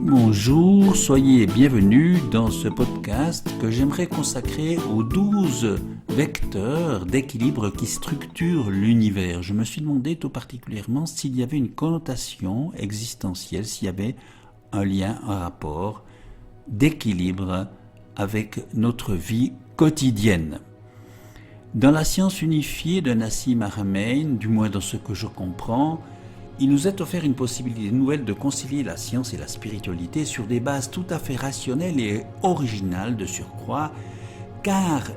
Bonjour, soyez bienvenus dans ce podcast que j'aimerais consacrer aux 12 vecteurs d'équilibre qui structurent l'univers. Je me suis demandé tout particulièrement s'il y avait une connotation existentielle, s'il y avait un lien, un rapport d'équilibre avec notre vie quotidienne. Dans la science unifiée de Nassim Haramein, du moins dans ce que je comprends, il nous est offert une possibilité nouvelle de concilier la science et la spiritualité sur des bases tout à fait rationnelles et originales de surcroît, car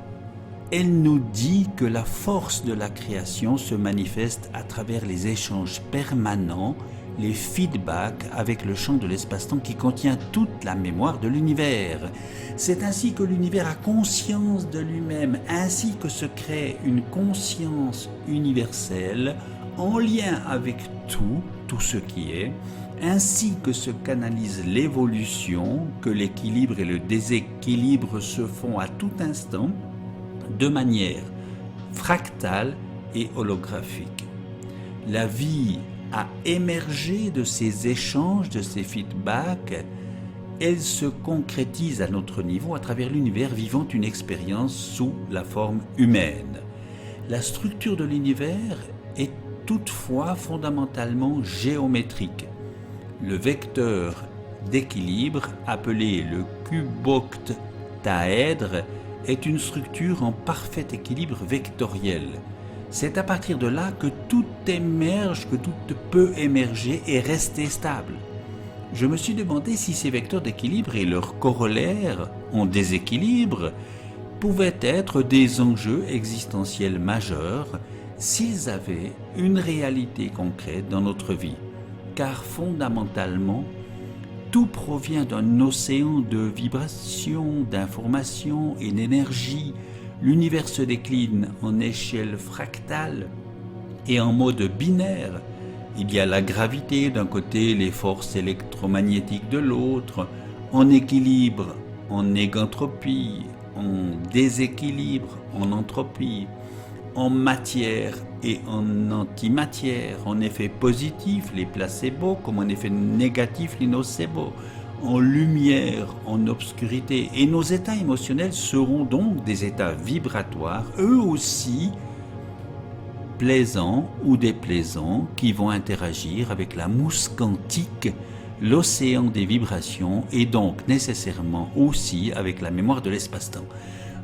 elle nous dit que la force de la création se manifeste à travers les échanges permanents, les feedbacks avec le champ de l'espace-temps qui contient toute la mémoire de l'univers. C'est ainsi que l'univers a conscience de lui-même, ainsi que se crée une conscience universelle en lien avec tout ce qui est, ainsi que se canalise l'évolution, que l'équilibre et le déséquilibre se font à tout instant, de manière fractale et holographique. La vie a émergé de ces échanges, de ces feedbacks. Elle se concrétise à notre niveau à travers l'univers vivant une expérience sous la forme humaine. La structure de l'univers est toutefois fondamentalement géométrique. Le vecteur d'équilibre, appelé le cuboctaèdre, est une structure en parfait équilibre vectoriel. C'est à partir de là que tout émerge, que tout peut émerger et rester stable. Je me suis demandé si ces vecteurs d'équilibre et leurs corollaires en déséquilibre pouvaient être des enjeux existentiels majeurs s'ils avaient une réalité concrète dans notre vie. Car fondamentalement, tout provient d'un océan de vibrations, d'informations et d'énergie. L'univers se décline en échelle fractale et en mode binaire. Il y a la gravité d'un côté, les forces électromagnétiques de l'autre, en équilibre, en négantropie, en déséquilibre, en entropie, en matière et en antimatière, en effet positif, les placebos, comme en effet négatif, les nocebos, en lumière, en obscurité. Et nos états émotionnels seront donc des états vibratoires, eux aussi plaisants ou déplaisants, qui vont interagir avec la mousse quantique, l'océan des vibrations, et donc nécessairement aussi avec la mémoire de l'espace-temps.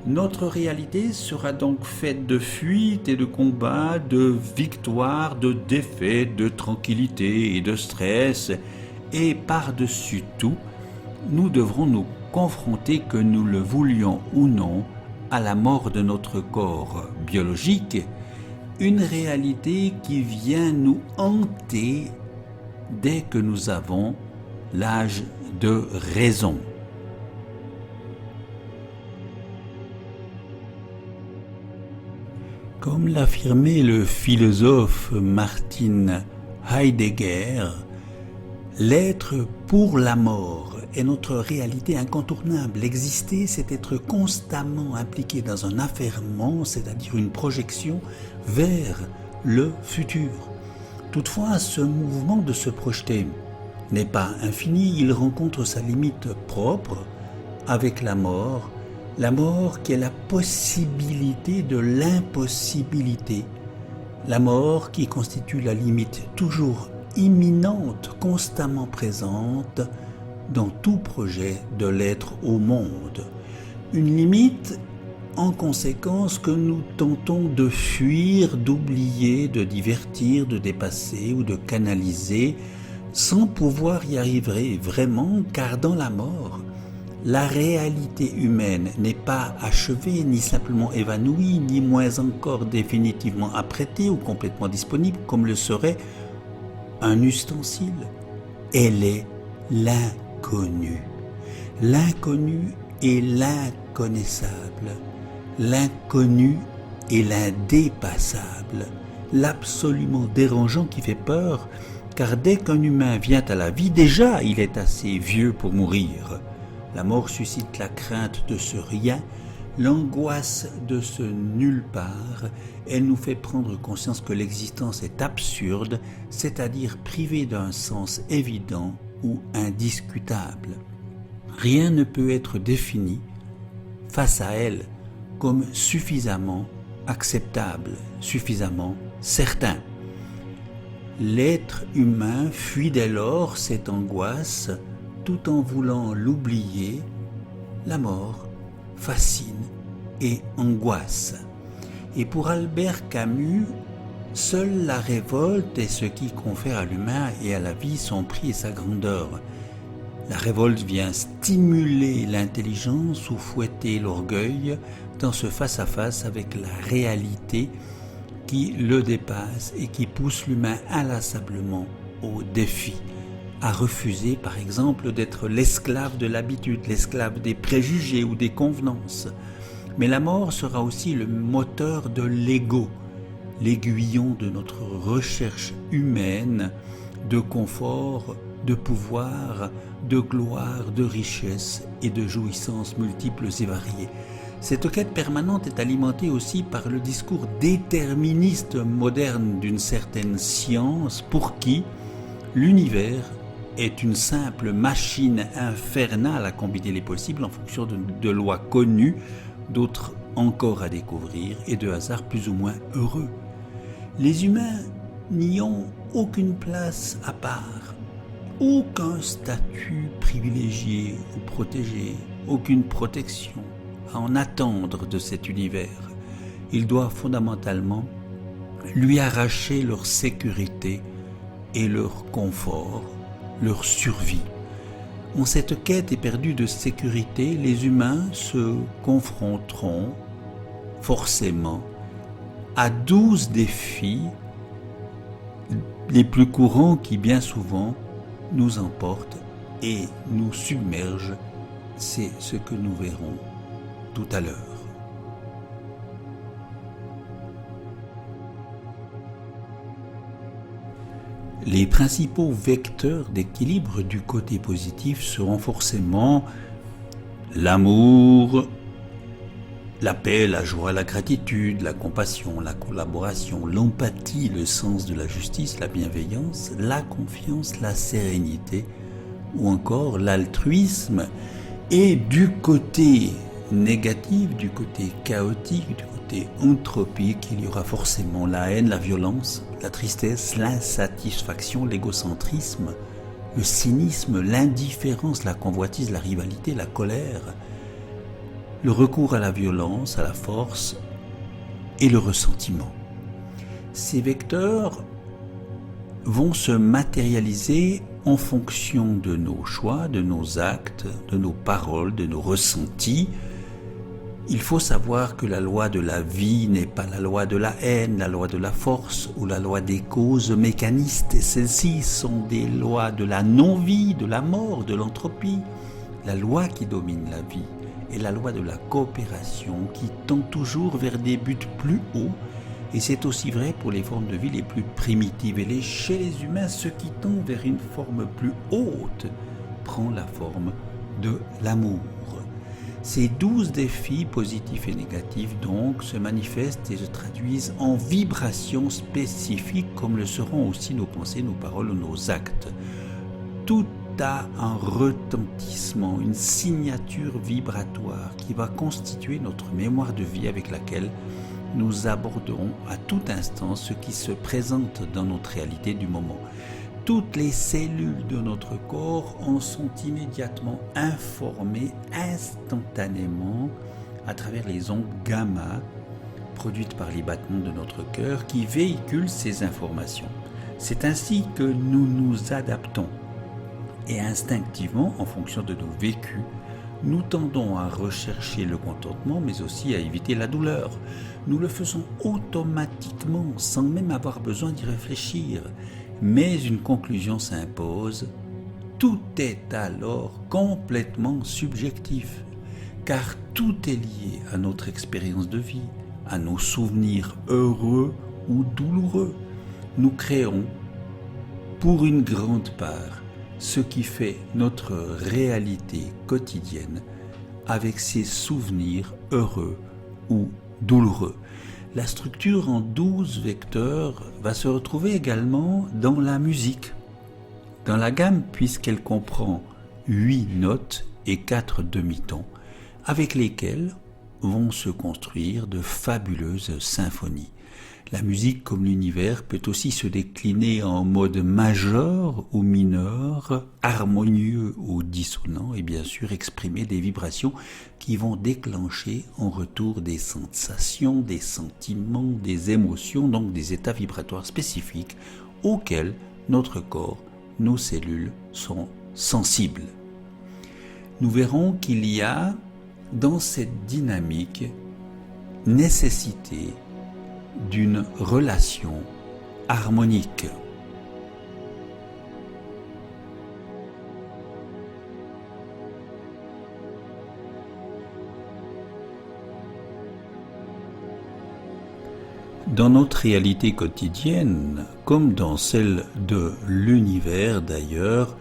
Notre réalité sera donc faite de fuites et de combats, de victoires, de défaites, de tranquillité et de stress. Et par-dessus tout, nous devrons nous confronter, que nous le voulions ou non, à la mort de notre corps biologique, une réalité qui vient nous hanter dès que nous avons l'âge de raison. Comme l'affirmait le philosophe Martin Heidegger, l'être pour la mort est notre réalité incontournable. Exister, c'est être constamment impliqué dans un affairement, c'est-à-dire une projection vers le futur. Toutefois, ce mouvement de se projeter n'est pas infini, il rencontre sa limite propre avec la mort qui est la possibilité de l'impossibilité, la mort qui constitue la limite toujours imminente, constamment présente dans tout projet de l'être au monde. Une limite, en conséquence, que nous tentons de fuir, d'oublier, de divertir, de dépasser ou de canaliser, sans pouvoir y arriver vraiment, car dans la mort, la réalité humaine n'est pas achevée, ni simplement évanouie, ni moins encore définitivement apprêtée ou complètement disponible, comme le serait un ustensile. Elle est l'inconnu. L'inconnu est l'inconnaissable. L'inconnu est l'indépassable. L'absolument dérangeant qui fait peur, car dès qu'un humain vient à la vie, déjà il est assez vieux pour mourir. La mort suscite la crainte de ce rien, l'angoisse de ce nulle part. Elle nous fait prendre conscience que l'existence est absurde, c'est-à-dire privée d'un sens évident, ou indiscutable. Rien ne peut être défini face à elle comme suffisamment acceptable, suffisamment certain. L'être humain fuit dès lors cette angoisse tout en voulant l'oublier. La mort fascine et angoisse. Et pour Albert Camus, seule la révolte est ce qui confère à l'humain et à la vie son prix et sa grandeur. La révolte vient stimuler l'intelligence ou fouetter l'orgueil dans ce face-à-face avec la réalité qui le dépasse et qui pousse l'humain inlassablement au défi, à refuser par exemple d'être l'esclave de l'habitude, l'esclave des préjugés ou des convenances. Mais la mort sera aussi le moteur de l'ego, l'aiguillon de notre recherche humaine de confort, de pouvoir, de gloire, de richesse et de jouissances multiples et variées. Cette quête permanente est alimentée aussi par le discours déterministe moderne d'une certaine science pour qui l'univers est une simple machine infernale à combiner les possibles en fonction de lois connues, d'autres encore à découvrir et de hasards plus ou moins heureux. Les humains n'y ont aucune place à part, aucun statut privilégié ou protégé, aucune protection à en attendre de cet univers. Ils doivent fondamentalement lui arracher leur sécurité et leur confort, leur survie. En cette quête éperdue de sécurité, les humains se confronteront forcément à 12 défis, les plus courants qui bien souvent nous emportent et nous submergent. C'est ce que nous verrons tout à l'heure. Les principaux vecteurs d'équilibre du côté positif seront forcément l'amour, la paix, la joie, la gratitude, la compassion, la collaboration, l'empathie, le sens de la justice, la bienveillance, la confiance, la sérénité ou encore l'altruisme. Et du côté négatif, du côté chaotique, du côté anthropique, il y aura forcément la haine, la violence, la tristesse, l'insatisfaction, l'égocentrisme, le cynisme, l'indifférence, la convoitise, la rivalité, la colère, le recours à la violence, à la force et le ressentiment. Ces vecteurs vont se matérialiser en fonction de nos choix, de nos actes, de nos paroles, de nos ressentis. Il faut savoir que la loi de la vie n'est pas la loi de la haine, la loi de la force ou la loi des causes mécanistes. Celles-ci sont des lois de la non-vie, de la mort, de l'entropie. La loi qui domine la vie est la loi de la coopération qui tend toujours vers des buts plus hauts. Et c'est aussi vrai pour les formes de vie les plus primitives. Et chez les humains, ce qui tend vers une forme plus haute prend la forme de l'amour. Ces 12 défis positifs et négatifs donc se manifestent et se traduisent en vibrations spécifiques comme le seront aussi nos pensées, nos paroles ou nos actes. Tout a un retentissement, une signature vibratoire qui va constituer notre mémoire de vie avec laquelle nous aborderons à tout instant ce qui se présente dans notre réalité du moment. Toutes les cellules de notre corps en sont immédiatement informées instantanément à travers les ondes gamma produites par les battements de notre cœur qui véhiculent ces informations. C'est ainsi que nous nous adaptons et instinctivement, en fonction de nos vécus, nous tendons à rechercher le contentement mais aussi à éviter la douleur. Nous le faisons automatiquement sans même avoir besoin d'y réfléchir. Mais une conclusion s'impose, tout est alors complètement subjectif, car tout est lié à notre expérience de vie, à nos souvenirs heureux ou douloureux. Nous créons, pour une grande part, ce qui fait notre réalité quotidienne avec ces souvenirs heureux ou douloureux. La structure en 12 vecteurs va se retrouver également dans la musique. dans la gamme puisqu'elle comprend 8 notes et 4 demi-tons avec lesquels vont se construire de fabuleuses symphonies. La musique comme l'univers peut aussi se décliner en mode majeur ou mineur, harmonieux ou dissonant et bien sûr exprimer des vibrations qui vont déclencher en retour des sensations, des sentiments, des émotions, donc des états vibratoires spécifiques auxquels notre corps, nos cellules sont sensibles. Nous verrons qu'il y a dans cette dynamique nécessité d'une relation harmonique. Dans notre réalité quotidienne, comme dans celle de l'univers d'ailleurs,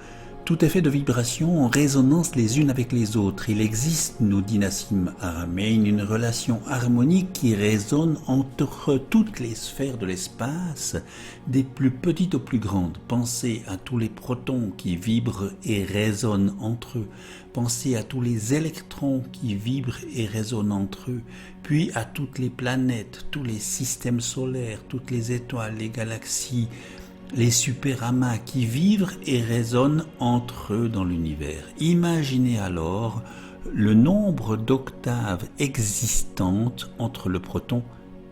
tout est fait de vibrations en résonance les unes avec les autres. Il existe, nous dit Nassim Haramein, une relation harmonique qui résonne entre toutes les sphères de l'espace, des plus petites aux plus grandes. Pensez à tous les protons qui vibrent et résonnent entre eux. Pensez à tous les électrons qui vibrent et résonnent entre eux. Puis à toutes les planètes, tous les systèmes solaires, toutes les étoiles, les galaxies, les superamas qui vibrent et résonnent entre eux dans l'univers. Imaginez alors le nombre d'octaves existantes entre le proton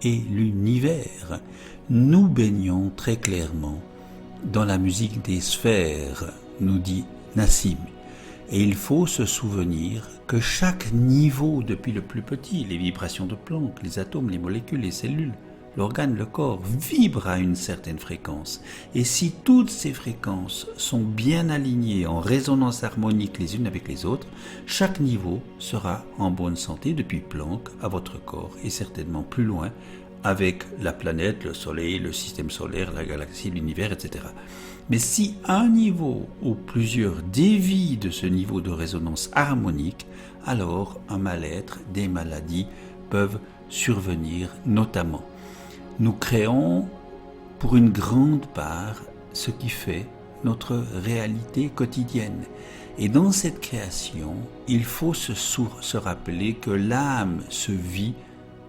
et l'univers. Nous baignons très clairement dans la musique des sphères, nous dit Nassim. Et il faut se souvenir que chaque niveau, depuis le plus petit, les vibrations de Planck, les atomes, les molécules, les cellules, l'organe, le corps, vibre à une certaine fréquence. Et si toutes ces fréquences sont bien alignées en résonance harmonique les unes avec les autres, chaque niveau sera en bonne santé depuis Planck à votre corps et certainement plus loin avec la planète, le soleil, le système solaire, la galaxie, l'univers, etc. Mais si un niveau ou plusieurs dévient de ce niveau de résonance harmonique, alors un mal-être, des maladies peuvent survenir notamment. Nous créons pour une grande part ce qui fait notre réalité quotidienne. Et dans cette création, il faut se rappeler que l'âme se vit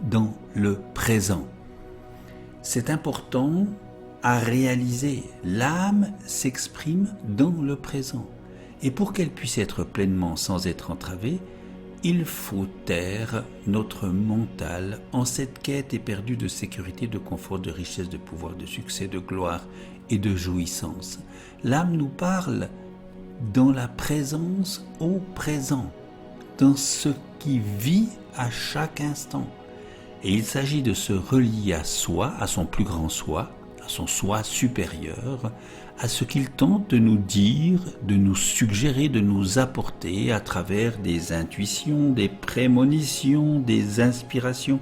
dans le présent. C'est important à réaliser. L'âme s'exprime dans le présent. Et pour qu'elle puisse être pleinement sans être entravée, il faut taire notre mental en cette quête éperdue de sécurité, de confort, de richesse, de pouvoir, de succès, de gloire et de jouissance. L'âme nous parle dans la présence au présent, dans ce qui vit à chaque instant. Et il s'agit de se relier à soi, à son plus grand soi, à son soi supérieur, à ce qu'il tente de nous dire, de nous suggérer, de nous apporter à travers des intuitions, des prémonitions, des inspirations,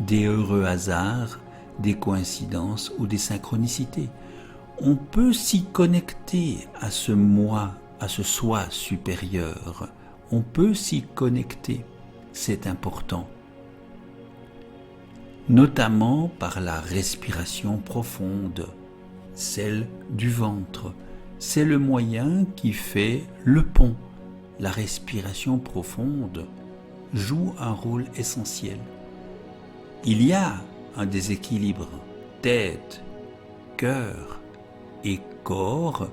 des heureux hasards, des coïncidences ou des synchronicités. On peut s'y connecter à ce moi, à ce soi supérieur. On peut s'y connecter, c'est important. Notamment par la respiration profonde, celle du ventre. C'est le moyen qui fait le pont. La respiration profonde joue un rôle essentiel. Il y a un déséquilibre tête, cœur et corps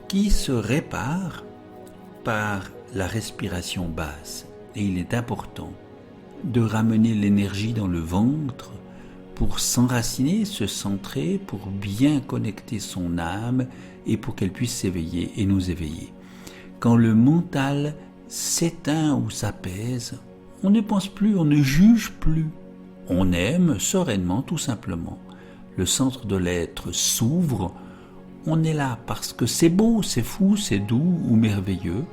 qui se répare par la respiration basse. Et il est important de ramener l'énergie dans le ventre pour s'enraciner, se centrer, pour bien connecter son âme et pour qu'elle puisse s'éveiller et nous éveiller. Quand le mental s'éteint ou s'apaise, on ne pense plus, on ne juge plus. On aime sereinement tout simplement. Le centre de l'être s'ouvre, on est là parce que c'est beau, c'est fou, c'est doux ou merveilleux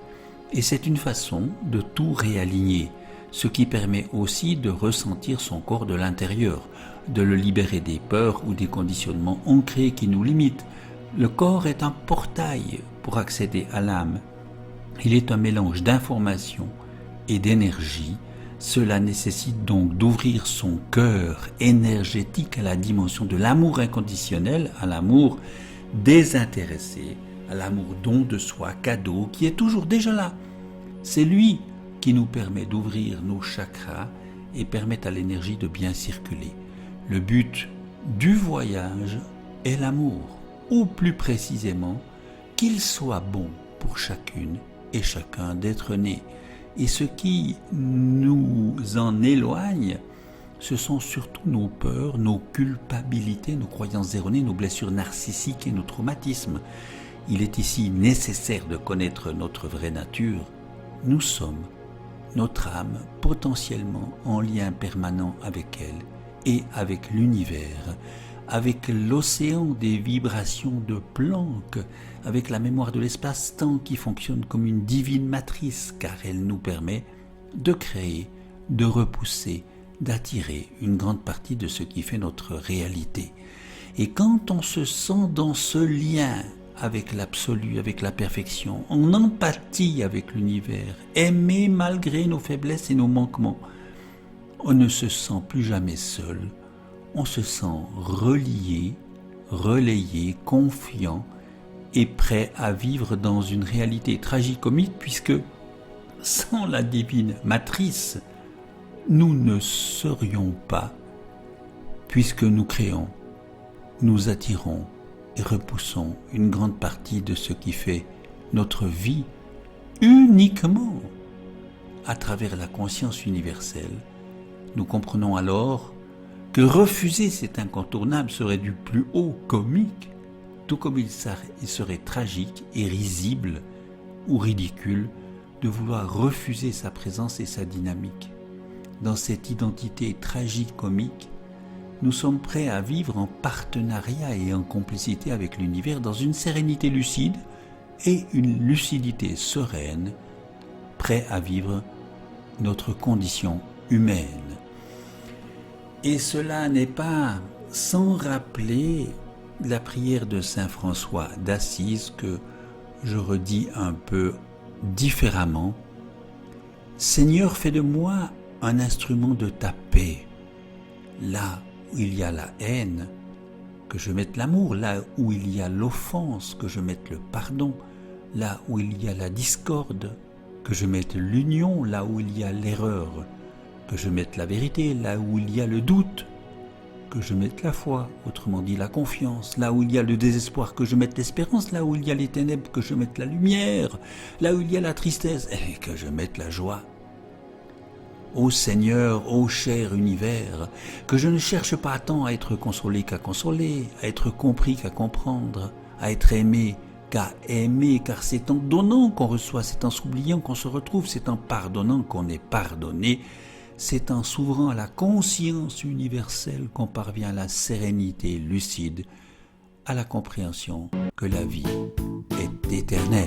et c'est une façon de tout réaligner. Ce qui permet aussi de ressentir son corps de l'intérieur, de le libérer des peurs ou des conditionnements ancrés qui nous limitent. Le corps est un portail pour accéder à l'âme. Il est un mélange d'informations et d'énergie. Cela nécessite donc d'ouvrir son cœur énergétique à la dimension de l'amour inconditionnel, à l'amour désintéressé, à l'amour don de soi, cadeau, qui est toujours déjà là. C'est lui qui nous permet d'ouvrir nos chakras et permet à l'énergie de bien circuler. Le but du voyage est l'amour, ou plus précisément, qu'il soit bon pour chacune et chacun d'être né. Et ce qui nous en éloigne, ce sont surtout nos peurs, nos culpabilités, nos croyances erronées, nos blessures narcissiques et nos traumatismes. Il est ici nécessaire de connaître notre vraie nature. Nous sommes, notre âme, potentiellement en lien permanent avec elle et avec l'univers, avec l'océan des vibrations de Planck, avec la mémoire de l'espace-temps qui fonctionne comme une divine matrice, car elle nous permet de créer, de repousser, d'attirer une grande partie de ce qui fait notre réalité. Et quand on se sent dans ce lien avec l'absolu, avec la perfection, en empathie avec l'univers, aimé malgré nos faiblesses et nos manquements, on ne se sent plus jamais seul, on se sent relié, relayé, confiant et prêt à vivre dans une réalité tragicomique, puisque sans la divine matrice, nous ne serions pas, puisque nous créons, nous attirons et repoussons une grande partie de ce qui fait notre vie uniquement à travers la conscience universelle. Nous comprenons alors que refuser cet incontournable serait du plus haut comique, tout comme il serait tragique et risible ou ridicule de vouloir refuser sa présence et sa dynamique. Dans cette identité tragique-comique, nous sommes prêts à vivre en partenariat et en complicité avec l'univers dans une sérénité lucide et une lucidité sereine, prêts à vivre notre condition humaine. Et cela n'est pas sans rappeler la prière de Saint François d'Assise que je redis un peu différemment. Seigneur, fais de moi un instrument de ta paix. Là où il y a la haine, que je mette l'amour. Là où il y a l'offense, que je mette le pardon. Là où il y a la discorde, que je mette l'union. Là où il y a l'erreur, que je mette la vérité. Là où il y a le doute, que je mette la foi, autrement dit la confiance. Là où il y a le désespoir, que je mette l'espérance. Là où il y a les ténèbres, que je mette la lumière. Là où il y a la tristesse, que je mette la joie. Ô Seigneur, ô cher univers, que je ne cherche pas tant à être consolé qu'à consoler, à être compris qu'à comprendre, à être aimé qu'à aimer, car c'est en donnant qu'on reçoit, c'est en s'oubliant qu'on se retrouve, c'est en pardonnant qu'on est pardonné, c'est en s'ouvrant à la conscience universelle qu'on parvient à la sérénité lucide, à la compréhension que la vie est éternelle.